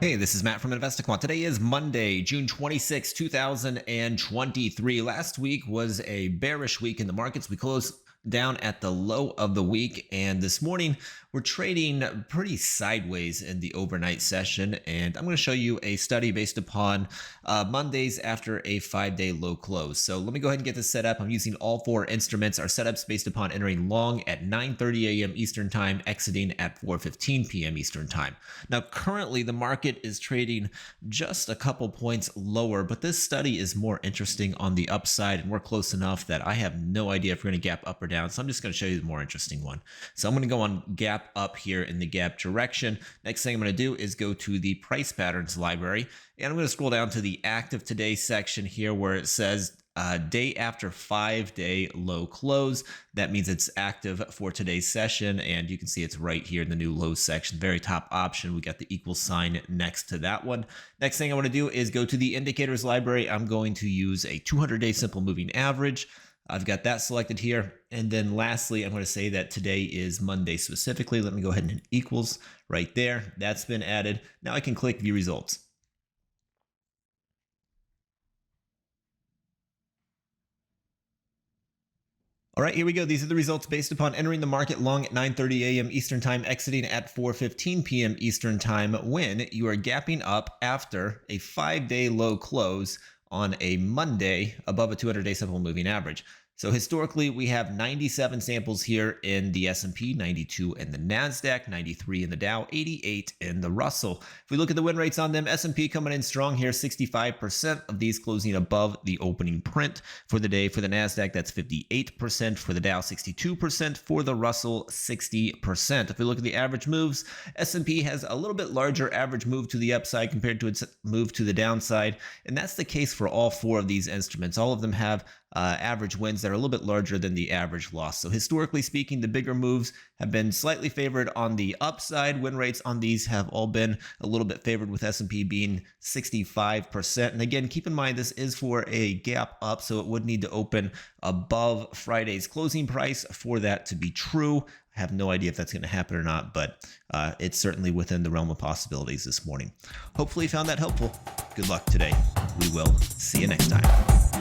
Hey, this is Matt from InvestiQuant. Today is Monday, June 26, 2023. Last week was a bearish week in the markets. We closed down at the low of the week, and this morning we're trading pretty sideways in the overnight session. And I'm going to show you a study based upon Mondays after a 5-day low close. So let me go ahead and get this set up. I'm using all four instruments. Our setup's based upon entering long at 9:30 a.m. Eastern time, exiting at 4:15 p.m. Eastern time. Now, currently the market is trading just a couple points lower, but this study is more interesting on the upside, and we're close enough that I have no idea if we're going to gap up or down. So I'm just going to show you the more interesting one. So I'm going to go on gap up here in the gap direction. Next thing I'm going to do is go to the price patterns library, and I'm going to scroll down to the active today section here where it says day after 5-day low close. That means it's active for today's session, and you can see it's right here in the new low section, very top option. We got the equal sign next to that one. Next thing I want to do is go to the indicators library. I'm going to use a 200-day simple moving average. I've got that selected here. And then lastly, I'm going to say that today is Monday specifically. Let me go ahead and hit equals right there. That's been added. Now I can click view results. All right, here we go. These are the results based upon entering the market long at 9:30 a.m. Eastern time, exiting at 4:15 p.m. Eastern time, when you are gapping up after a 5-day low close on a Monday above a 200-day simple moving average. So historically, we have 97 samples here in the S&P, 92 in the NASDAQ, 93 in the Dow, 88 in the Russell. If we look at the win rates on them, S&P coming in strong here, 65% of these closing above the opening print for the day. For the NASDAQ, that's 58%. For the Dow, 62%. For the Russell, 60%. If we look at the average moves, S&P has a little bit larger average move to the upside compared to its move to the downside. And that's the case for all four of these instruments. All of them have average wins that are a little bit larger than the average loss. So historically speaking, the bigger moves have been slightly favored on the upside. Win rates on these have all been a little bit favored, with S&P being 65%. And again, keep in mind, this is for a gap up, so it would need to open above Friday's closing price for that to be true. I have no idea if that's going to happen or not, but it's certainly within the realm of possibilities this morning. Hopefully you found that helpful. Good luck today. We will see you next time.